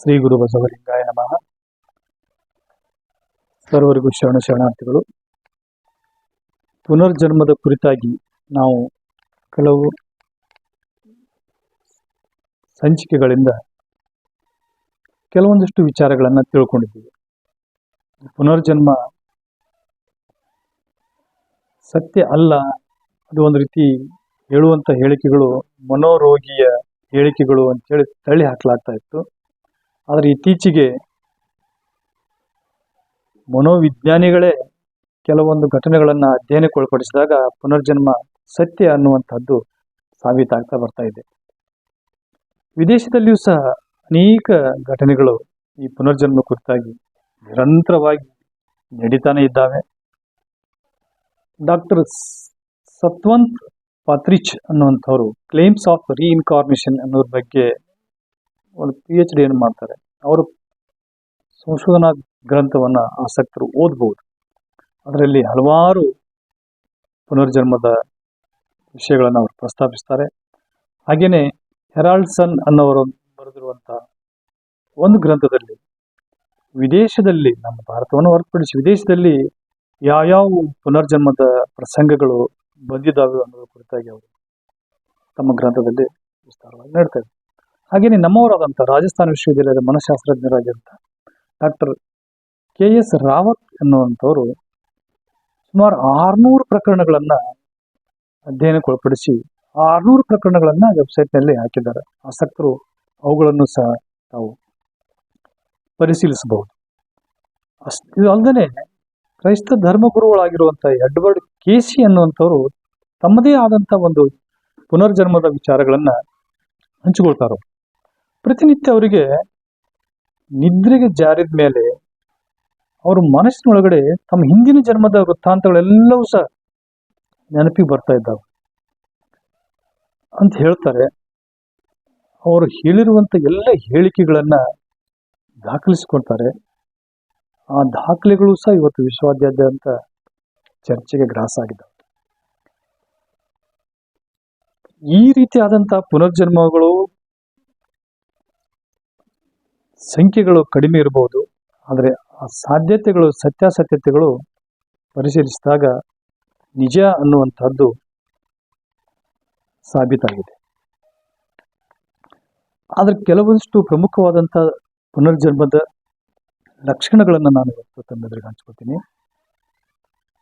ಶ್ರೀ ಗುರು ಬಸವಲಿಂಗಾಯ ನಮಃ. ಸರ್ವರಿಗೂ ಶರಣಾರ್ಥಿಗಳು. ಪುನರ್ಜನ್ಮದ ಕುರಿತಾಗಿ ನಾವು ಕೆಲವು ಸಂಚಿಕೆಗಳಿಂದ ಕೆಲವೊಂದಿಷ್ಟು ವಿಚಾರಗಳನ್ನು ತಿಳ್ಕೊಂಡಿದ್ದೀವಿ. ಪುನರ್ಜನ್ಮ ಸತ್ಯ ಅಲ್ಲ, ಅದು ಒಂದು ರೀತಿ ಹೇಳುವಂಥ ಹೇಳಿಕೆಗಳು ಮನೋರೋಗಿಯ ಹೇಳಿಕೆಗಳು ಅಂತೇಳಿ ತಳ್ಳಿ ಹಾಕಲಾಗ್ತಾ ಇತ್ತು. ಆದರೆ ಇತ್ತೀಚೆಗೆ ಮನೋವಿಜ್ಞಾನಿಗಳೇ ಕೆಲವೊಂದು ಘಟನೆಗಳನ್ನು ಅಧ್ಯಯನಕ್ಕೊಳಪಡಿಸಿದಾಗ ಪುನರ್ಜನ್ಮ ಸತ್ಯ ಅನ್ನುವಂಥದ್ದು ಸಾಬೀತಾಗ್ತಾ ಬರ್ತಾ ಇದೆ. ವಿದೇಶದಲ್ಲಿಯೂ ಸಹ ಅನೇಕ ಘಟನೆಗಳು ಈ ಪುನರ್ಜನ್ಮ ಕುರಿತಾಗಿ ನಿರಂತರವಾಗಿ ನಡೀತಾನೆ ಇದ್ದಾವೆ. ಡಾಕ್ಟರ್ ಸತ್ವಂತ್ ಪಾತ್ರಿಚ್ ಅನ್ನುವಂಥವ್ರು ಕ್ಲೇಮ್ಸ್ ಆಫ್ ರೀಇನ್ಕಾರ್ನೇಷನ್ ಅನ್ನೋದ್ರ ಬಗ್ಗೆ ಒಂದು PhD ಮಾಡ್ತಾರೆ. ಅವರು ಸಂಶೋಧನಾ ಗ್ರಂಥವನ್ನು ಆಸಕ್ತರು ಓದ್ಬೋದು. ಅದರಲ್ಲಿ ಹಲವಾರು ಪುನರ್ಜನ್ಮದ ವಿಷಯಗಳನ್ನು ಅವರು ಪ್ರಸ್ತಾಪಿಸ್ತಾರೆ. ಹಾಗೆಯೇ ಹೆರಾಲ್ಡ್ಸನ್ ಅನ್ನೋರು ಬರೆದಿರುವಂಥ ಒಂದು ಗ್ರಂಥದಲ್ಲಿ ವಿದೇಶದಲ್ಲಿ, ನಮ್ಮ ಭಾರತವನ್ನು ಹೊರತುಪಡಿಸಿ ವಿದೇಶದಲ್ಲಿ ಯಾವ್ಯಾವ ಪುನರ್ಜನ್ಮದ ಪ್ರಸಂಗಗಳು ಬಂದಿದ್ದಾವೆ ಅನ್ನೋದ್ರ ಕುರಿತಾಗಿ ಅವರು ತಮ್ಮ ಗ್ರಂಥದಲ್ಲಿ ವಿಸ್ತಾರವಾಗಿ ನೀಡ್ತಾರೆ. ಹಾಗೆಯೇ ನಮ್ಮವರಾದಂಥ ರಾಜಸ್ಥಾನ ವಿಶ್ವವಿದ್ಯಾಲಯದ ಮನಃಶಾಸ್ತ್ರಜ್ಞರಾಗಿರುವಂಥ ಡಾಕ್ಟರ್ KS ರಾವತ್ ಎನ್ನುವಂಥವರು ಸುಮಾರು 600 ಪ್ರಕರಣಗಳನ್ನು ಅಧ್ಯಯನಕ್ಕೊಳಪಡಿಸಿ 600 ಪ್ರಕರಣಗಳನ್ನು ವೆಬ್ಸೈಟ್ನಲ್ಲಿ ಹಾಕಿದ್ದಾರೆ. ಆಸಕ್ತರು ಅವುಗಳನ್ನು ಸಹ ತಾವು ಪರಿಶೀಲಿಸಬಹುದು. ಇದು ಅಲ್ಲದೆ ಕ್ರೈಸ್ತ ಧರ್ಮಗುರುಗಳಾಗಿರುವಂಥ ಎಡ್ವರ್ಡ್ ಕೇಸಿ ಅನ್ನುವಂಥವರು ತಮ್ಮದೇ ಆದಂಥ ಒಂದು ಪುನರ್ಜನ್ಮದ ವಿಚಾರಗಳನ್ನು ಹಂಚಿಕೊಳ್ತಾರೆ. ಪ್ರತಿನಿತ್ಯ ಅವರಿಗೆ ನಿದ್ರೆಗೆ ಜಾರಿದ ಮೇಲೆ ಅವರು ಮನಸ್ಸಿನೊಳಗಡೆ ತಮ್ಮ ಹಿಂದಿನ ಜನ್ಮದ ವೃತ್ತಾಂತಗಳೆಲ್ಲವೂ ಸಹ ನೆನಪಿಗೆ ಬರ್ತಾ ಇದ್ದಾವೆ ಅಂತ ಹೇಳ್ತಾರೆ. ಅವರು ಹೇಳಿರುವಂಥ ಎಲ್ಲ ಹೇಳಿಕೆಗಳನ್ನು ದಾಖಲಿಸಿಕೊಳ್ತಾರೆ. ಆ ದಾಖಲೆಗಳು ಸಹ ಇವತ್ತು ವಿಶ್ವಾದ್ಯಂತ ಚರ್ಚೆಗೆ ಗ್ರಾಸ ಆಗಿದ್ದಾವೆ. ಈ ರೀತಿಯಾದಂಥ ಪುನರ್ಜನ್ಮಗಳು ಸಂಖ್ಯೆಗಳು ಕಡಿಮೆ ಇರಬಹುದು, ಆದರೆ ಆ ಸಾಧ್ಯತೆಗಳು, ಸತ್ಯಾಸತ್ಯತೆಗಳು ಪರಿಶೀಲಿಸಿದಾಗ ನಿಜ ಅನ್ನುವಂಥದ್ದು ಸಾಬೀತಾಗಿದೆ. ಆದರೆ ಕೆಲವೊಂದಿಷ್ಟು ಪ್ರಮುಖವಾದಂಥ ಪುನರ್ಜನ್ಮದ ಲಕ್ಷಣಗಳನ್ನು ನಾನು ಇವತ್ತು ತಮ್ಮೆದುರಿಗೆ ಹಂಚ್ಕೊಳ್ತೀನಿ.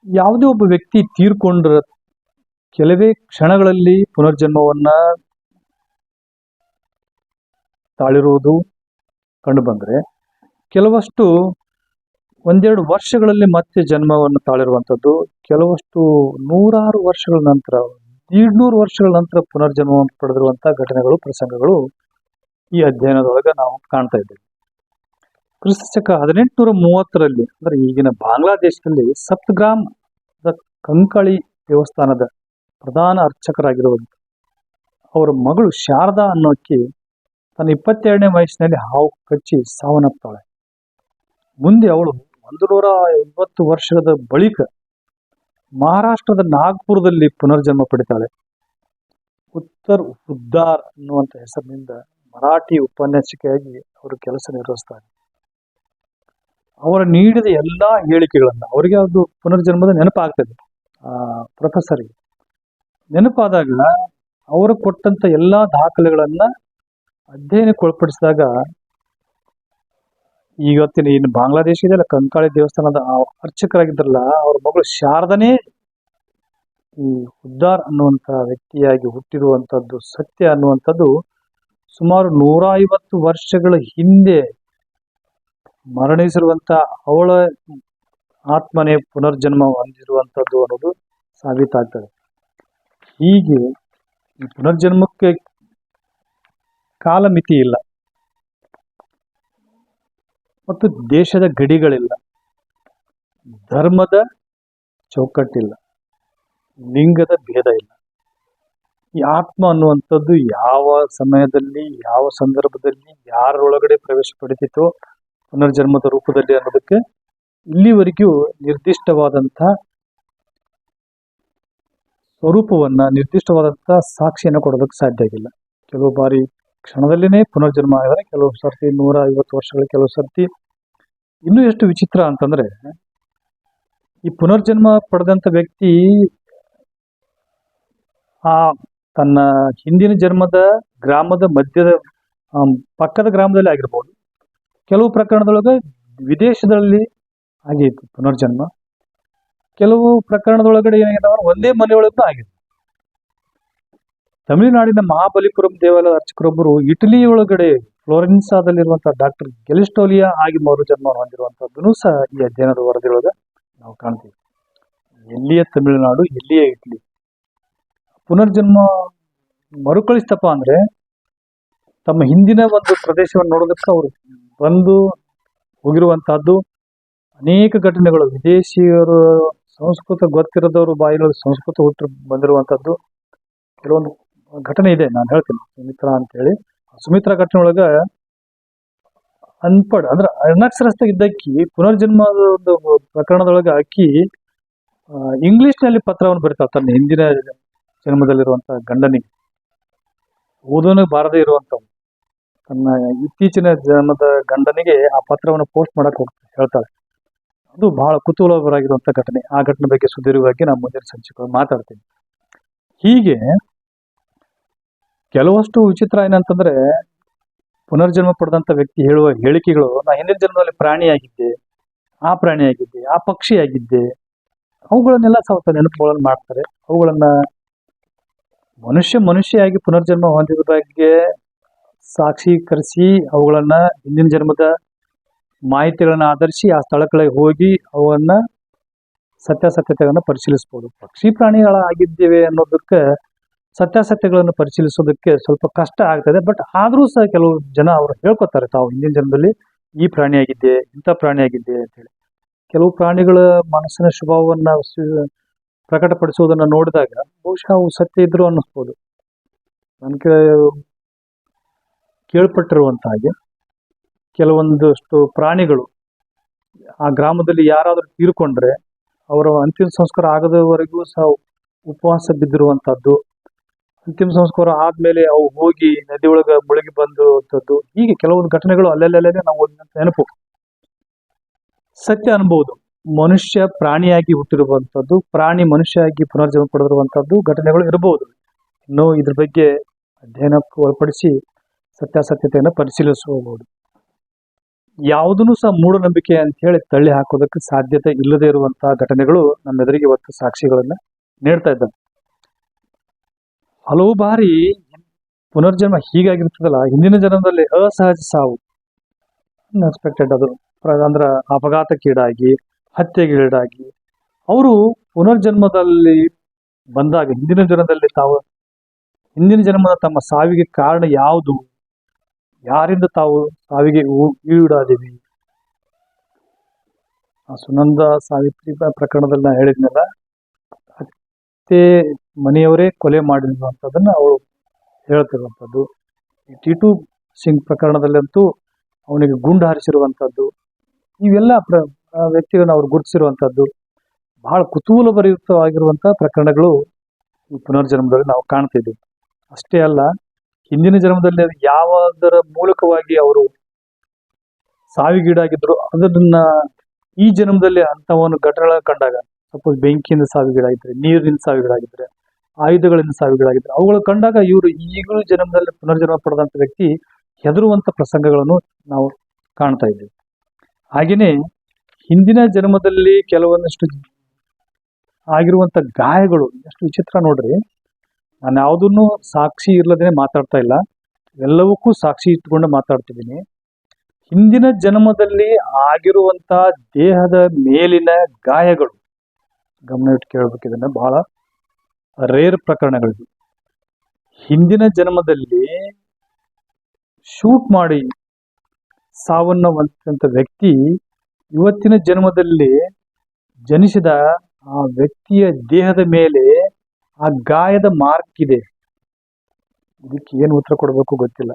ಯಾವುದೇ ಒಬ್ಬ ವ್ಯಕ್ತಿ ತೀರ್ಕೊಂಡ್ರ ಕೆಲವೇ ಕ್ಷಣಗಳಲ್ಲಿ ಪುನರ್ಜನ್ಮವನ್ನ ತಾಳಿರುವುದು ಕಂಡು ಬಂದರೆ, ಕೆಲವಷ್ಟು ಒಂದೆರಡು ವರ್ಷಗಳಲ್ಲಿ ಮತ್ತೆ ಜನ್ಮವನ್ನು ತಾಳಿರುವಂಥದ್ದು, ಕೆಲವಷ್ಟು 100 ವರ್ಷಗಳ ನಂತರ, 200 ವರ್ಷಗಳ ನಂತರ ಪುನರ್ಜನ್ಮವನ್ನು ಪಡೆದಿರುವಂಥ ಘಟನೆಗಳು, ಪ್ರಸಂಗಗಳು ಈ ಅಧ್ಯಯನದೊಳಗೆ ನಾವು ಕಾಣ್ತಾ ಇದ್ದೇವೆ. ಕ್ರಿಸ್ತಶಕ 1830ರಲ್ಲಿ, ಅಂದರೆ ಈಗಿನ ಬಾಂಗ್ಲಾದೇಶದಲ್ಲಿ ಸಪ್ತಗ್ರಾಮದ ಕಂಕಳಿ ದೇವಸ್ಥಾನದ ಪ್ರಧಾನ ಅರ್ಚಕರಾಗಿರುವಂಥ ಅವರ ಮಗಳು ಶಾರದಾ ಅನ್ನೋಕ್ಕಿ ತನ್ನ 22ನೇ ವಯಸ್ಸಿನಲ್ಲಿ ಹಾವು ಕಚ್ಚಿ ಸಾವನ್ನಪ್ತಾಳೆ. ಮುಂದೆ ಅವಳು 150 ವರ್ಷದ ಬಳಿಕ ಮಹಾರಾಷ್ಟ್ರದ ನಾಗ್ಪುರದಲ್ಲಿ ಪುನರ್ಜನ್ಮ ಪಡಿತಾಳೆ. ಉತ್ತರ್ ಉದ್ದಾರ್ ಅನ್ನುವಂಥ ಹೆಸರಿನಿಂದ ಮರಾಠಿ ಉಪನ್ಯಾಸಿಕೆಯಾಗಿ ಅವರು ಕೆಲಸ ನಿರ್ವಹಿಸ್ತಾರೆ. ಅವರ ನೀಡಿದ ಎಲ್ಲಾ ಹೇಳಿಕೆಗಳನ್ನು, ಅವರಿಗೆ ಅದು ಪುನರ್ಜನ್ಮದ ನೆನಪಾಗ್ತದೆ. ಪ್ರೊಫೆಸರ್ಗೆ ನೆನಪಾದಾಗ ಅವರು ಕೊಟ್ಟಂತ ಎಲ್ಲಾ ದಾಖಲೆಗಳನ್ನ ಅಧ್ಯಯನಕ್ಕೊಳಪಡಿಸಿದಾಗ, ಇವತ್ತಿನ ಇನ್ನು ಬಾಂಗ್ಲಾದೇಶ ಇದೆಯಲ್ಲ, ಕಂಕಾಳಿ ದೇವಸ್ಥಾನದ ಅರ್ಚಕರಾಗಿದ್ರಲ್ಲ, ಅವ್ರ ಮಗಳು ಶಾರದನೇ ಈ ಉದ್ದಾರ್ ಅನ್ನುವಂಥ ವ್ಯಕ್ತಿಯಾಗಿ ಹುಟ್ಟಿರುವಂಥದ್ದು ಸತ್ಯ ಅನ್ನುವಂಥದ್ದು ಸುಮಾರು 150 ವರ್ಷಗಳ ಹಿಂದೆ ಮರಣಿಸಿರುವಂಥ ಅವಳ ಆತ್ಮನೇ ಪುನರ್ಜನ್ಮ ಹೊಂದಿರುವಂಥದ್ದು ಅನ್ನೋದು ಸಾಬೀತಾಗ್ತದೆ. ಹೀಗೆ ಈ ಪುನರ್ಜನ್ಮಕ್ಕೆ ಕಾಲಮಿತಿ ಇಲ್ಲ ಮತ್ತು ದೇಶದ ಗಡಿಗಳಿಲ್ಲ, ಧರ್ಮದ ಚೌಕಟ್ಟಿಲ್ಲ, ಲಿಂಗದ ಭೇದ ಇಲ್ಲ. ಈ ಆತ್ಮ ಅನ್ನುವಂಥದ್ದು ಯಾವ ಸಮಯದಲ್ಲಿ, ಯಾವ ಸಂದರ್ಭದಲ್ಲಿ, ಯಾರೊಳಗಡೆ ಪ್ರವೇಶ ಪಡಿತಿತೋ ಪುನರ್ಜನ್ಮದ ರೂಪದಲ್ಲಿ ಅನ್ನೋದಕ್ಕೆ ಇಲ್ಲಿವರೆಗೂ ನಿರ್ದಿಷ್ಟವಾದಂಥ ಸ್ವರೂಪವನ್ನ, ನಿರ್ದಿಷ್ಟವಾದಂಥ ಸಾಕ್ಷಿಯನ್ನು ಕೊಡೋದಕ್ಕೆ ಸಾಧ್ಯ ಆಗಿಲ್ಲ. ಕೆಲವು ಬಾರಿ ಕ್ಷಣದಲ್ಲಿನೇ ಪುನರ್ಜನ್ಮ ಆಗಿದ್ದಾರೆ. ಕೆಲವು ಸರ್ತಿ 150 ವರ್ಷಗಳು, ಕೆಲವು ಸರ್ತಿ ಇನ್ನೂ ಎಷ್ಟು ವಿಚಿತ್ರ ಅಂತಂದ್ರೆ, ಈ ಪುನರ್ಜನ್ಮ ಪಡೆದಂತ ವ್ಯಕ್ತಿ ಆ ತನ್ನ ಹಿಂದಿನ ಜನ್ಮದ ಗ್ರಾಮದ ಮಧ್ಯದ ಪಕ್ಕದ ಗ್ರಾಮದಲ್ಲಿ ಆಗಿರ್ಬೋದು. ಕೆಲವು ಪ್ರಕರಣದೊಳಗೆ ವಿದೇಶದಲ್ಲಿ ಆಗೈತಿ ಪುನರ್ಜನ್ಮ. ಕೆಲವು ಪ್ರಕರಣದೊಳಗಡೆ ಏನಾಗಿದ್ದಾವೆ, ಒಂದೇ ಮನೆಯೊಳಗೂ ಆಗಿದೆ. ತಮಿಳುನಾಡಿನ ಮಹಾಬಲಿಪುರಂ ದೇವಾಲಯದ ಅರ್ಚಕರೊಬ್ಬರು ಇಟಲಿ ಒಳಗಡೆ ಫ್ಲೋರೆನ್ಸಾದಲ್ಲಿರುವಂತಹ ಡಾಕ್ಟರ್ ಗೆಲಿಸ್ಟೋಲಿಯಾ ಆಗಿ ಮರುಜನ್ಮವನ್ನು ಹೊಂದಿರುವಂತದ್ದನ್ನು ಸಹ ಈ ಅಧ್ಯಯನದ ವರದಿಯೊಳಗೆ ನಾವು ಕಾಣ್ತೀವಿ. ಎಲ್ಲಿಯ ತಮಿಳುನಾಡು, ಎಲ್ಲಿಯ ಇಟಲಿ. ಪುನರ್ಜನ್ಮ ಮರುಕಳಿಸ್ತಪ್ಪ ಅಂದ್ರೆ ತಮ್ಮ ಹಿಂದಿನ ಒಂದು ಪ್ರದೇಶವನ್ನು ನೋಡೋದಕ್ಕೆ ಅವರು ಬಂದು ಹೋಗಿರುವಂತಹದ್ದು ಅನೇಕ ಘಟನೆಗಳು. ವಿದೇಶಿಯರು ಸಂಸ್ಕೃತ ಗೊತ್ತಿರೋದವರು ಬಾಯಿನಲ್ಲಿ ಸಂಸ್ಕೃತ ಹುಟ್ಟು ಬಂದಿರುವಂತದ್ದು ಕೆಲವೊಂದು ಘಟನೆ ಇದೆ, ನಾನು ಹೇಳ್ತೀನಿ. ಸುಮಿತ್ರಾ ಅಂತೇಳಿ, ಸುಮಿತ್ರಾ ಘಟನೆ ಒಳಗ ಅನ್ಪಡ್ ಅಂದ್ರೆ ಅನಕ್ಷರಸ್ಥ ಇದ್ದಕ್ಕಿ ಪುನರ್ಜನ್ಮದ ಒಂದು ಪ್ರಕರಣದೊಳಗ ಅಕ್ಕಿ ಇಂಗ್ಲಿಷ್ನಲ್ಲಿ ಪತ್ರವನ್ನು ಬರೀತಾಳೆ ತನ್ನ ಹಿಂದಿನ ಜನ್ಮದಲ್ಲಿರುವಂತಹ ಗಂಡನಿಗೆ. ಓದೋನು ಬಾರದೇ ಇರುವಂತವ್ನು ತನ್ನ ಇತ್ತೀಚಿನ ಜನ್ಮದ ಗಂಡನಿಗೆ ಆ ಪತ್ರವನ್ನು ಪೋಸ್ಟ್ ಮಾಡಕ್ ಹೇಳ್ತಾಳೆ. ಅದು ಬಹಳ ಕುತೂಹಲಕರವಾಗಿರುವಂತಹ ಘಟನೆ. ಆ ಘಟನೆ ಬಗ್ಗೆ ಸುದೀರ್ಘವಾಗಿ ನಾನು ಮುಂದಿನ ಸಂಚಿಕೆ ಮಾತಾಡ್ತೀನಿ. ಹೀಗೆ ಕೆಲವಷ್ಟು ವಿಚಿತ್ರ ಏನಂತಂದ್ರೆ, ಪುನರ್ಜನ್ಮ ಪಡೆದಂತ ವ್ಯಕ್ತಿ ಹೇಳುವ ಹೇಳಿಕೆಗಳು, ನಾ ಹಿಂದಿನ ಜನ್ಮದಲ್ಲಿ ಪ್ರಾಣಿಯಾಗಿದ್ದೆ, ಆ ಪ್ರಾಣಿಯಾಗಿದ್ದೆ, ಆ ಪಕ್ಷಿಯಾಗಿದ್ದೆ, ಅವುಗಳನ್ನೆಲ್ಲ ಸ್ವಲ್ಪ ನೆನಪುಗಳನ್ನು ಮಾಡ್ತಾರೆ. ಅವುಗಳನ್ನ ಮನುಷ್ಯಯಾಗಿ ಪುನರ್ಜನ್ಮ ಹೊಂದಿದ ಬಗ್ಗೆ ಸಾಕ್ಷೀಕರಿಸಿ ಅವುಗಳನ್ನ ಹಿಂದಿನ ಜನ್ಮದ ಮಾಹಿತಿಗಳನ್ನ ಆಧರಿಸಿ ಆ ಸ್ಥಳಗಳಿಗೆ ಹೋಗಿ ಅವುಗಳನ್ನ ಸತ್ಯಾಸತ್ಯತೆಗಳನ್ನ ಪರಿಶೀಲಿಸಬಹುದು. ಪಕ್ಷಿ ಪ್ರಾಣಿಗಳಾಗಿದ್ದೇವೆ ಅನ್ನೋದಕ್ಕೆ ಸತ್ಯಾಸತ್ಯಗಳನ್ನು ಪರಿಶೀಲಿಸೋದಕ್ಕೆ ಸ್ವಲ್ಪ ಕಷ್ಟ ಆಗ್ತದೆ. ಬಟ್ ಆದ್ರೂ ಸಹ ಕೆಲವು ಜನ ಅವರು ಹೇಳ್ಕೊತಾರೆ, ತಾವು ಹಿಂದಿನ ಜನ್ಮದಲ್ಲಿ ಈ ಪ್ರಾಣಿಯಾಗಿದ್ದೆ, ಇಂಥ ಪ್ರಾಣಿಯಾಗಿದ್ದೆ ಅಂತೇಳಿ. ಕೆಲವು ಪ್ರಾಣಿಗಳ ಮನಸ್ಸಿನ ಸ್ವಭಾವವನ್ನ ಪ್ರಕಟಪಡಿಸುವುದನ್ನು ನೋಡಿದಾಗ ಬಹುಶಃ ಅವು ಸತ್ಯ ಇದ್ರು ಅನ್ನಿಸ್ಬೋದು. ನನ್ ಕೇಳ್ಪಟ್ಟಿರುವಂತ ಹಾಗೆ ಕೆಲವೊಂದಷ್ಟು ಪ್ರಾಣಿಗಳು ಆ ಗ್ರಾಮದಲ್ಲಿ ಯಾರಾದ್ರೂ ತೀರ್ಕೊಂಡ್ರೆ ಅವರ ಅಂತಿಮ ಸಂಸ್ಕಾರ ಆಗದವರೆಗೂ ಸಹ ಉಪವಾಸ ಬಿದ್ದಿರುವಂತಹದ್ದು, ಅಂತಿಮ ಸಂಸ್ಕಾರ ಆದ್ಮೇಲೆ ಅವು ಹೋಗಿ ನದಿ ಒಳಗ ಮುಳುಗಿ ಬಂದಿರುವಂತದ್ದು, ಹೀಗೆ ಕೆಲವೊಂದು ಘಟನೆಗಳು ಅಲ್ಲೆಲ್ಲೇ ನಾವು ಓದಿದಂತ ನೆನಪು. ಸತ್ಯ ಅನ್ಬಹುದು. ಮನುಷ್ಯ ಪ್ರಾಣಿಯಾಗಿ ಹುಟ್ಟಿರುವಂತದ್ದು, ಪ್ರಾಣಿ ಮನುಷ್ಯಯಾಗಿ ಪುನರ್ಜನ್ಮ ಪಡೆದಿರುವಂತದ್ದು ಘಟನೆಗಳು ಇರಬಹುದು. ಇನ್ನು ಇದ್ರ ಬಗ್ಗೆ ಅಧ್ಯಯನಕ್ಕೆ ಒಳಪಡಿಸಿ ಸತ್ಯಾಸತ್ಯತೆಯನ್ನು ಪರಿಶೀಲಿಸಬಹುದು. ಯಾವುದನ್ನು ಸಹ ಮೂಢನಂಬಿಕೆ ಅಂತ ಹೇಳಿ ತಳ್ಳಿ ಹಾಕೋದಕ್ಕೆ ಸಾಧ್ಯತೆ ಇಲ್ಲದೆ ಇರುವಂತಹ ಘಟನೆಗಳು ನಮ್ಮ ಎದುರಿಗೆ ಇವತ್ತು ಸಾಕ್ಷಿಗಳನ್ನ ನೀಡ್ತಾ ಇದ್ದಾವೆ. ಹಲವು ಬಾರಿ ಪುನರ್ಜನ್ಮ ಹೀಗಾಗಿರ್ತದಲ್ಲ, ಹಿಂದಿನ ಜನ್ಮದಲ್ಲಿ ಅಸಹಜ ಸಾವು, ಅನ್ಎಕ್ಸ್ಪೆಕ್ಟೆಡ್, ಅದು ಅಂದ್ರೆ ಅಪಘಾತಕ್ಕೀಡಾಗಿ, ಹತ್ಯೆಗೀಡಾಗಿ ಅವರು ಪುನರ್ಜನ್ಮದಲ್ಲಿ ಬಂದಾಗ ಹಿಂದಿನ ಜನ್ಮದ ತಮ್ಮ ಸಾವಿಗೆ ಕಾರಣ ಯಾವುದು, ಯಾರಿಂದ ತಾವು ಸಾವಿಗೆ ಈಡಾದಿವಿ. ಆ ಸುನಂದ ಸಾವಿತ್ರಿ ಪ್ರಕರಣದಲ್ಲಿ ನಾ ಹೇಳಿದ್ನಲ್ಲ, ಅತ್ತೆ ಮನೆಯವರೇ ಕೊಲೆ ಮಾಡಿರುವಂಥದ್ದನ್ನ ಅವಳು ಹೇಳ್ತಿರುವಂಥದ್ದು. ಈ ಟಿಟು ಸಿಂಗ್ ಪ್ರಕರಣದಲ್ಲಂತೂ ಅವನಿಗೆ ಗುಂಡು ಹಾರಿಸಿರುವಂಥದ್ದು, ಇವೆಲ್ಲ ವ್ಯಕ್ತಿಗಳನ್ನ ಅವ್ರು ಗುರುತಿಸಿರುವಂಥದ್ದು ಬಹಳ ಕುತೂಹಲಭರಿತವಾಗಿರುವಂತಹ ಪ್ರಕರಣಗಳು ಈ ಪುನರ್ಜನ್ಮದಲ್ಲಿ ನಾವು ಕಾಣ್ತಿದ್ದೀವಿ. ಅಷ್ಟೇ ಅಲ್ಲ, ಹಿಂದಿನ ಜನ್ಮದಲ್ಲಿ ಯಾವುದರ ಮೂಲಕವಾಗಿ ಅವರು ಸಾವಿಗೀಡಾಗಿದ್ರು ಅದನ್ನ ಈ ಜನ್ಮದಲ್ಲಿ ಅಂಥವನ್ನು ಘಟನೆಗಳ ಕಂಡಾಗ, ಸಪೋಸ್ ಬೆಂಕಿಯಿಂದ ಸಾವಿಗೀಡಾಗಿದ್ರೆ, ನೀರಿನಿಂದ ಸಾವಿಗೀಡಾಗಿದ್ರೆ, ಆಯುಧಗಳಿಂದ ಸಾವಿಗೀಡಾಗಿದ್ರೆ, ಅವುಗಳು ಕಂಡಾಗ ಇವರು ಈಗಲೂ ಜನ್ಮದಲ್ಲಿ ಪುನರ್ಜನ್ಮ ಪಡೆದಂತ ವ್ಯಕ್ತಿ ಹೆದರುವಂತ ಪ್ರಸಂಗಗಳನ್ನು ನಾವು ಕಾಣ್ತಾ ಇದ್ದೀವಿ. ಹಾಗೇನೆ ಹಿಂದಿನ ಜನ್ಮದಲ್ಲಿ ಕೆಲವೊಂದಷ್ಟು ಆಗಿರುವಂತ ಗಾಯಗಳು ಎಷ್ಟು ವಿಚಿತ್ರ ನೋಡ್ರಿ. ನಾನು ಯಾವುದನ್ನು ಸಾಕ್ಷಿ ಇರ್ಲದೇನೆ ಮಾತಾಡ್ತಾ ಇಲ್ಲ, ಎಲ್ಲವಕ್ಕೂ ಸಾಕ್ಷಿ ಇಟ್ಕೊಂಡು ಮಾತಾಡ್ತಿದ್ದೀನಿ. ಹಿಂದಿನ ಜನ್ಮದಲ್ಲಿ ಆಗಿರುವಂತ ದೇಹದ ಮೇಲಿನ ಗಾಯಗಳು, ಗಮನ ಇಟ್ಟು ಕೇಳ್ಬೇಕು, ಇದನ್ನ ಬಹಳ ರೇರ್ ಪ್ರಕರಣಗಳಿವೆ. ಹಿಂದಿನ ಜನ್ಮದಲ್ಲಿ ಶೂಟ್ ಮಾಡಿ ಸಾವನ್ನ ಹೊಂದಿದಂತ ವ್ಯಕ್ತಿ ಇವತ್ತಿನ ಜನ್ಮದಲ್ಲಿ ಜನಿಸಿದ ಆ ವ್ಯಕ್ತಿಯ ದೇಹದ ಮೇಲೆ ಆ ಗಾಯದ ಮಾರ್ಕ್ ಇದೆ. ಇದಕ್ಕೆ ಏನು ಉತ್ತರ ಕೊಡಬೇಕು ಗೊತ್ತಿಲ್ಲ.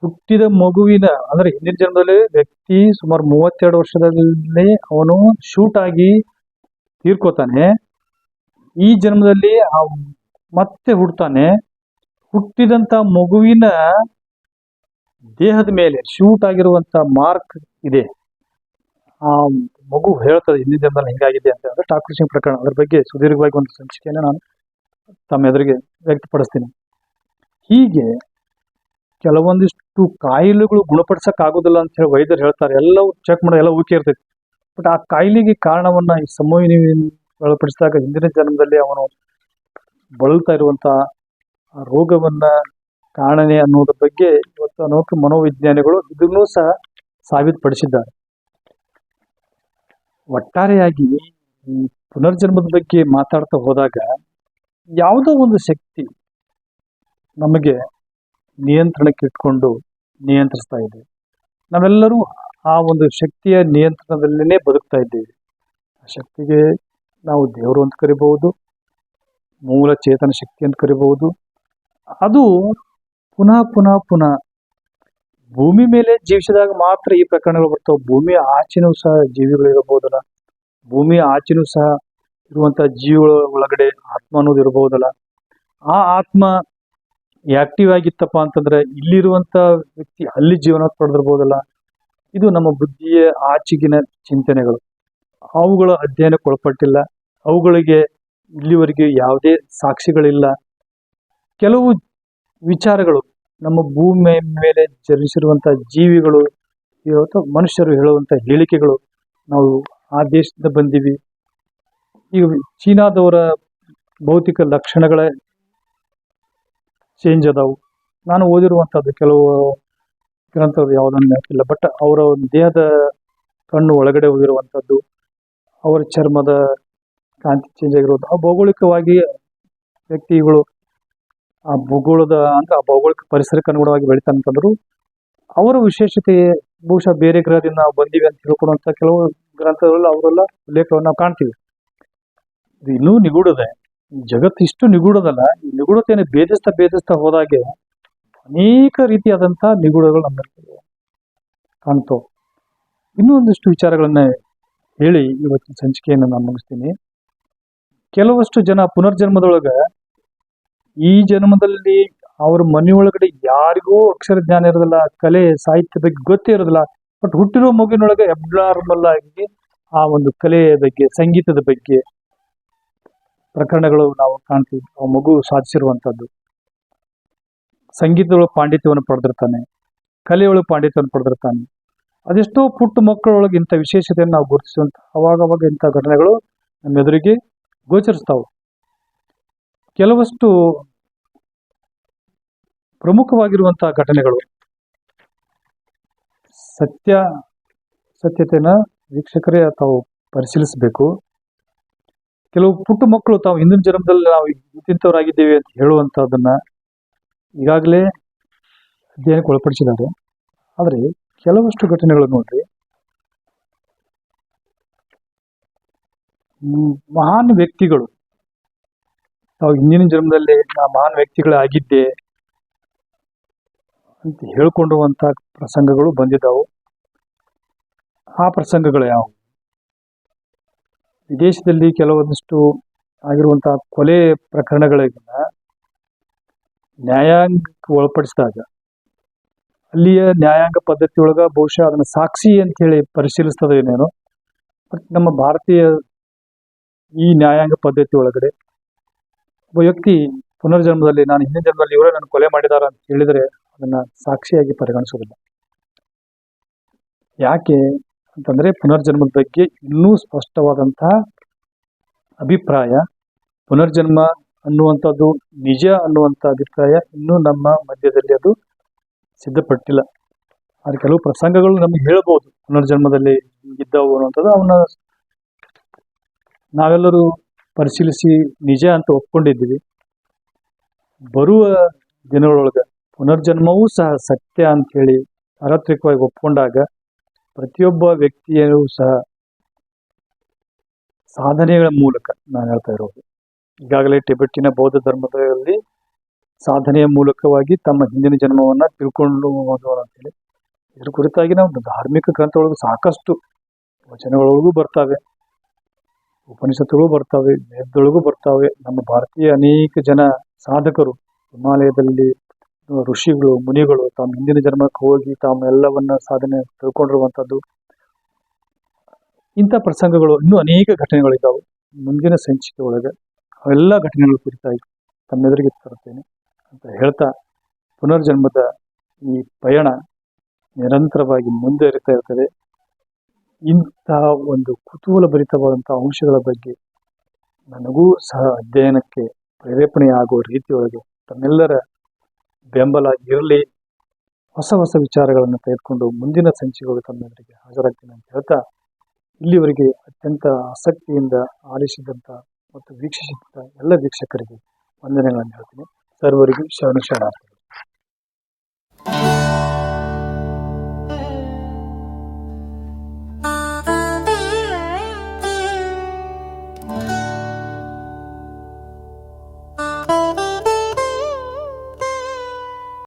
ಹುಟ್ಟಿದ ಮಗುವಿನ ಅಂದ್ರೆ ಹಿಂದಿನ ಜನ್ಮದಲ್ಲಿ ವ್ಯಕ್ತಿ ಸುಮಾರು 32 ವರ್ಷದಲ್ಲಿ ಅವನು ಶೂಟ್ ಆಗಿ ತೀರ್ಕೋತಾನೆ. ಈ ಜನ್ಮದಲ್ಲಿ ಮತ್ತೆ ಹುಟ್ಟಿದಂತ ಮಗುವಿನ ದೇಹದ ಮೇಲೆ ಶೂಟ್ ಆಗಿರುವಂತ ಮಾರ್ಕ್ ಇದೆ. ಆ ಮಗು ಹೇಳ್ತದೆ ಹಿಂದಿನ ಜನ್ಮದಲ್ಲಿ ಹಿಂಗಾಗಿದೆ ಅಂತ. ಅಂದ್ರೆ ಠಾಕೂರ್ ಸಿಂಗ್ ಪ್ರಕರಣ, ಅದ್ರ ಬಗ್ಗೆ ಸುದೀರ್ಘವಾಗಿ ಒಂದು ಸಂಚಿಕೆಯನ್ನು ನಾನು ತಮ್ಮ ಎದುರಿಗೆ ವ್ಯಕ್ತಪಡಿಸ್ತೀನಿ. ಹೀಗೆ ಕೆಲವೊಂದಿಷ್ಟು ಕಾಯಿಲೆಗಳು ಗುಣಪಡಿಸಕ್ ಆಗೋದಿಲ್ಲ ಅಂತ ಹೇಳಿ ವೈದ್ಯರು ಹೇಳ್ತಾರೆ. ಎಲ್ಲವೂ ಚೆಕ್ ಮಾಡಿ ಎಲ್ಲ ಓಕೆ ಇರ್ತೈತಿ. ಬಟ್ ಆ ಕಾಯಿಲೆಗೆ ಕಾರಣವನ್ನ ಈ ಸಮೂಹಿನಿ ಒಳಪಡಿಸಿದಾಗ ಹಿಂದಿನ ಜನ್ಮದಲ್ಲಿ ಅವನು ಬಳಲ್ತಾ ಇರುವಂತ ಆ ರೋಗವನ್ನ ಕಾರಣನೆ ಅನ್ನೋದ್ರ ಬಗ್ಗೆ ಇವತ್ತು ಅನೇಕ ಮನೋವಿಜ್ಞಾನಿಗಳು ಇದನ್ನೂ ಸಹ ಸಾಬೀತುಪಡಿಸಿದ್ದಾರೆ. ಒಟ್ಟಾರೆಯಾಗಿ ಈ ಪುನರ್ಜನ್ಮದ ಬಗ್ಗೆ ಮಾತಾಡ್ತಾ ಹೋದಾಗ ಯಾವುದೋ ಒಂದು ಶಕ್ತಿ ನಮಗೆ ನಿಯಂತ್ರಣಕ್ಕೆ ಇಟ್ಕೊಂಡು ನಿಯಂತ್ರಿಸ್ತಾ ಇದೆ. ನಾವೆಲ್ಲರೂ ಆ ಒಂದು ಶಕ್ತಿಯ ನಿಯಂತ್ರಣದಲ್ಲೇ ಬದುಕ್ತಾ ಇದ್ದೇವೆ. ಆ ಶಕ್ತಿಗೆ ನಾವು ದೇವರು ಅಂತ ಕರಿಬಹುದು, ಮೂಲ ಚೇತನ ಶಕ್ತಿ ಅಂತ ಕರಿಬಹುದು. ಅದು ಪುನಃ ಪುನಃ ಪುನಃ ಭೂಮಿ ಮೇಲೆ ಜೀವಿಸಿದಾಗ ಮಾತ್ರ ಈ ಪ್ರಕರಣಗಳು ಬರ್ತಾವೆ. ಭೂಮಿಯ ಆಚೆನೂ ಸಹ ಜೀವಿಗಳು ಇರಬಹುದಲ್ಲ, ಭೂಮಿಯ ಆಚೆನೂ ಸಹ ಇರುವಂತ ಜೀವಿಗಳ ಒಳಗಡೆ ಆತ್ಮ ಅನ್ನೋದು ಇರಬಹುದಲ್ಲ. ಆ ಆತ್ಮ ಆಕ್ಟಿವ್ ಆಗಿತ್ತಪ್ಪ ಅಂತಂದ್ರೆ ಇಲ್ಲಿರುವಂತ ವ್ಯಕ್ತಿ ಅಲ್ಲಿ ಜೀವನ ಪಡೆದಿರ್ಬೋದಲ್ಲ. ಇದು ನಮ್ಮ ಬುದ್ಧಿಯ ಆಚೆಗಿನ ಚಿಂತನೆಗಳು. ಅವುಗಳ ಅಧ್ಯಯನಕ್ಕೆ ಒಳಪಟ್ಟಿಲ್ಲ. ಅವುಗಳಿಗೆ ಇಲ್ಲಿವರೆಗೆ ಯಾವುದೇ ಸಾಕ್ಷಿಗಳಿಲ್ಲ. ಕೆಲವು ವಿಚಾರಗಳು ನಮ್ಮ ಭೂಮಿ ಮೇಲೆ ಜನಿಸಿರುವಂತ ಜೀವಿಗಳು ಇವತ್ತು ಮನುಷ್ಯರು ಹೇಳುವಂತ ಹೇಳಿಕೆಗಳು, ನಾವು ಆ ದೇಶದಿಂದ ಬಂದಿವಿ, ಈಗ ಚೀನಾದವರ ಭೌತಿಕ ಲಕ್ಷಣಗಳ ಚೇಂಜ್ ಅದಾವು. ನಾನು ಓದಿರುವಂತದ್ದು ಕೆಲವು ಗ್ರಂಥಗಳು ಯಾವುದನ್ನು ನೆನಪಿಲ್ಲ, ಬಟ್ ಅವರ ದೇಹದ ಕಣ್ಣು ಒಳಗಡೆ ಹೋಗಿರುವಂಥದ್ದು, ಅವರ ಚರ್ಮದ ಕಾಂತಿ ಚೇಂಜ್ ಆಗಿರೋದು, ಆ ಭೌಗೋಳಿಕವಾಗಿ ವ್ಯಕ್ತಿಗಳು ಆ ಭೂಗೋಳದ ಅಂದ್ರೆ ಆ ಭೌಗೋಳಿಕ ಪರಿಸರಕ್ಕೆ ಅನುಗುಣವಾಗಿ ಬೆಳಿತಾನಂತಂದ್ರು ಅವರ ವಿಶೇಷತೆ ಬಹುಶಃ ಬೇರೆ ಗ್ರಹದಿಂದ ನಾವು ಬಂದಿವಿ ಅಂತ ತಿಳ್ಕೊಡುವಂತ ಕೆಲವು ಗ್ರಂಥಗಳಲ್ಲಿ ಅವರೆಲ್ಲ ಉಲ್ಲೇಖವನ್ನು ನಾವು ಕಾಣ್ತೀವಿ. ಇದು ಇನ್ನೂ ನಿಗೂಢದೆ. ಜಗತ್ತು ಇಷ್ಟು ನಿಗೂಢದಲ್ಲ, ಈ ನಿಗೂಢತೆಯನ್ನು ಭೇದಿಸ್ತಾ ಹೋದಾಗೆ ಅನೇಕ ರೀತಿಯಾದಂತಹ ನಿಗೂಢಗಳು ನಮ್ಮಲ್ಲಿ ಕಾಣ್ತವೆ. ಇನ್ನೂ ಒಂದಿಷ್ಟು ವಿಚಾರಗಳನ್ನ ಹೇಳಿ ಇವತ್ತಿನ ಸಂಚಿಕೆಯನ್ನು ನಾನು ಮುಗಿಸ್ತೀನಿ. ಕೆಲವಷ್ಟು ಜನ ಪುನರ್ಜನ್ಮದೊಳಗ ಈ ಜನ್ಮದಲ್ಲಿ ಅವ್ರ ಮನೆಯೊಳಗಡೆ ಯಾರಿಗೂ ಅಕ್ಷರ ಜ್ಞಾನ ಇರೋದಿಲ್ಲ, ಕಲೆ ಸಾಹಿತ್ಯ ಬಗ್ಗೆ ಗೊತ್ತೇ ಇರೋದಿಲ್ಲ. ಬಟ್ ಹುಟ್ಟಿರೋ ಮಗುವಿನೊಳಗೆ ಅಬ್ನಾರ್ಮಲ್ ಆಗಿ ಆ ಒಂದು ಕಲೆಯ ಬಗ್ಗೆ, ಸಂಗೀತದ ಬಗ್ಗೆ ಪ್ರಕರಣಗಳು ನಾವು ಕಾಣ್ತೀವಿ. ಆ ಮಗು ಸಾಧಿಸಿರುವಂತದ್ದು ಸಂಗೀತದೊಳಗೆ ಪಾಂಡಿತ್ಯವನ್ನು ಪಡೆದಿರ್ತಾನೆ, ಕಲೆಯೊಳಗೆ ಪಾಂಡಿತ್ಯವನ್ನು ಪಡೆದಿರ್ತಾನೆ. ಅದೆಷ್ಟೋ ಪುಟ್ಟ ಮಕ್ಕಳೊಳಗೆ ಇಂಥ ವಿಶೇಷತೆಯನ್ನು ನಾವು ಗುರುತಿಸುವಂತ ಅವಾಗವಾಗ ಇಂಥ ಘಟನೆಗಳು ನಮ್ಮ ಎದುರಿಗೆ ಗೋಚರಿಸ್ತಾವೆ. ಕೆಲವಷ್ಟು ಪ್ರಮುಖವಾಗಿರುವಂತಹ ಘಟನೆಗಳು ಸತ್ಯತೆನ ವೀಕ್ಷಕರೇ ತಾವು ಪರಿಶೀಲಿಸಬೇಕು. ಕೆಲವು ಪುಟ್ಟ ಮಕ್ಕಳು ತಾವು ಹಿಂದಿನ ಜನ್ಮದಲ್ಲಿ ನಾವು ಇಂತಿಂಥವರಾಗಿದ್ದೇವೆ ಅಂತ ಹೇಳುವಂತಹದನ್ನ ಈಗಾಗಲೇ ಅಧ್ಯಯನಕ್ಕೆ ಒಳಪಡಿಸಿದ್ದಾರೆ. ಆದರೆ ಕೆಲವಷ್ಟು ಘಟನೆಗಳು ನೋಡ್ರಿ, ಮಹಾನ್ ವ್ಯಕ್ತಿಗಳು ತಾವು ಹಿಂದಿನ ಜನ್ಮದಲ್ಲಿ ಮಹಾನ್ ವ್ಯಕ್ತಿಗಳಾಗಿದ್ದೆ ಅಂತ ಹೇಳ್ಕೊಂಡುವಂತ ಪ್ರಸಂಗಗಳು ಬಂದಿದ್ದಾವು. ಆ ಪ್ರಸಂಗಗಳು ಯಾವುವು? ವಿದೇಶದಲ್ಲಿ ಕೆಲವೊಂದಿಷ್ಟು ಆಗಿರುವಂತಹ ಕೊಲೆ ಪ್ರಕರಣಗಳನ್ನ ನ್ಯಾಯಾಂಗಕ್ಕೆ ಒಳಪಡಿಸಿದಾಗ ಅಲ್ಲಿಯ ನ್ಯಾಯಾಂಗ ಪದ್ಧತಿ ಒಳಗ ಬಹುಶಃ ಅದನ್ನ ಸಾಕ್ಷಿ ಅಂತ ಹೇಳಿ ಪರಿಶೀಲಿಸ್ತದೇನೇನೋ. ಬಟ್ ನಮ್ಮ ಭಾರತೀಯ ಈ ನ್ಯಾಯಾಂಗ ಪದ್ಧತಿ ಒಳಗಡೆ ಒಬ್ಬ ವ್ಯಕ್ತಿ ಪುನರ್ಜನ್ಮದಲ್ಲಿ ನಾನು ಹಿಂದಿನ ಜನ್ಮದಲ್ಲಿ ಇವರೇ ನಾನು ಕೊಲೆ ಮಾಡಿದಾರ ಅಂತ ಹೇಳಿದ್ರೆ ಅದನ್ನ ಸಾಕ್ಷಿಯಾಗಿ ಪರಿಗಣಿಸೋದಿಲ್ಲ. ಯಾಕೆ ಅಂತಂದ್ರೆ ಪುನರ್ಜನ್ಮದ ಬಗ್ಗೆ ಇನ್ನೂ ಸ್ಪಷ್ಟವಾದಂತಹ ಅಭಿಪ್ರಾಯ, ಪುನರ್ಜನ್ಮ ಅನ್ನುವಂಥದ್ದು ನಿಜ ಅನ್ನುವಂಥ ಅಭಿಪ್ರಾಯ ಇನ್ನೂ ನಮ್ಮ ಮಧ್ಯದಲ್ಲಿ ಅದು ಸಿದ್ಧಪಟ್ಟಿಲ್ಲ. ಆದ್ರೆ ಕೆಲವು ಪ್ರಸಂಗಗಳು ನಮ್ಗೆ ಹೇಳ್ಬೋದು ಪುನರ್ಜನ್ಮದಲ್ಲಿ ಇದ್ದವು ಅನ್ನುವಂಥದ್ದು. ಅವನ್ನ ನಾವೆಲ್ಲರೂ ಪರಿಶೀಲಿಸಿ ನಿಜ ಅಂತ ಒಪ್ಕೊಂಡಿದ್ದೀವಿ. ಬರುವ ದಿನಗಳೊಳಗೆ ಪುನರ್ಜನ್ಮವೂ ಸಹ ಸತ್ಯ ಅಂತ ಹೇಳಿ ಸಾರ್ವತ್ರಿಕವಾಗಿ ಒಪ್ಕೊಂಡಾಗ ಪ್ರತಿಯೊಬ್ಬ ವ್ಯಕ್ತಿಯೂ ಸಹ ಸಾಧನೆಗಳ ಮೂಲಕ, ನಾನು ಹೇಳ್ತಾ ಇರೋದು ಈಗಾಗಲೇ ಟಿಬೆಟ್ಟಿನ ಬೌದ್ಧ ಧರ್ಮದಲ್ಲಿ ಸಾಧನೆಯ ಮೂಲಕವಾಗಿ ತಮ್ಮ ಹಿಂದಿನ ಜನ್ಮವನ್ನ ತಿಳ್ಕೊಂಡು ಅಂತೇಳಿ ಇದ್ರ ಕುರಿತಾಗಿ ನಾವು ಧಾರ್ಮಿಕ ಗ್ರಂಥಗಳೊಳಗೂ ಸಾಕಷ್ಟು ವಚನಗಳೊಳಗೂ ಬರ್ತಾವೆ, ಉಪನಿಷತ್ತುಗಳು ಬರ್ತಾವೆ, ವೇದದೊಳಗೂ ಬರ್ತಾವೆ. ನಮ್ಮ ಭಾರತೀಯ ಅನೇಕ ಜನ ಸಾಧಕರು ಹಿಮಾಲಯದಲ್ಲಿ ಋಷಿಗಳು ಮುನಿಗಳು ತಮ್ಮ ಹಿಂದಿನ ಜನ್ಮಕ್ಕೆ ಹೋಗಿ ತಾಮೆಲ್ಲವನ್ನ ಸಾಧನೆ ತಿಳ್ಕೊಂಡಿರುವಂಥದ್ದು, ಇಂಥ ಪ್ರಸಂಗಗಳು ಇನ್ನೂ ಅನೇಕ ಘಟನೆಗಳಿದ್ದಾವೆ. ಮುಂದಿನ ಸಂಚಿಕೆ ಒಳಗೆ ಅವೆಲ್ಲ ಘಟನೆಗಳ ಕುರಿತಾಗಿ ತಮ್ಮೆದುರಿಗೆ ತರುತ್ತೇನೆ ಅಂತ ಹೇಳ್ತಾ, ಪುನರ್ಜನ್ಮದ ಈ ಪಯಣ ನಿರಂತರವಾಗಿ ಮುಂದುವರಿತಾ ಇರ್ತದೆ. ಇಂತಹ ಒಂದು ಕುತೂಹಲಭರಿತವಾದಂತಹ ಅಂಶಗಳ ಬಗ್ಗೆ ನನಗೂ ಸಹ ಅಧ್ಯಯನಕ್ಕೆ ಪ್ರೇರೇಪಣೆಯಾಗುವ ರೀತಿಯೊಳಗೆ ತಮ್ಮೆಲ್ಲರ ಬೆಂಬಲ ಇರಲಿ. ಹೊಸ ಹೊಸ ವಿಚಾರಗಳನ್ನು ತೆಗೆದುಕೊಂಡು ಮುಂದಿನ ಸಂಚಿಕೆಗಳು ತಮ್ಮೆದುರಿಗೆ ಹಾಜರಾಗ್ತೀನಿ ಅಂತ ಹೇಳ್ತಾ, ಇಲ್ಲಿವರೆಗೆ ಅತ್ಯಂತ ಆಸಕ್ತಿಯಿಂದ ಆಲಿಸಿದಂಥ ಮತ್ತು ವೀಕ್ಷಿಸಿದಂಥ ಎಲ್ಲ ವೀಕ್ಷಕರಿಗೆ ವಂದನೆಗಳನ್ನು ಹೇಳ್ತೀನಿ. ಸರ್ವರಿಗೂ ಶರಣಾರ್ಥಿ.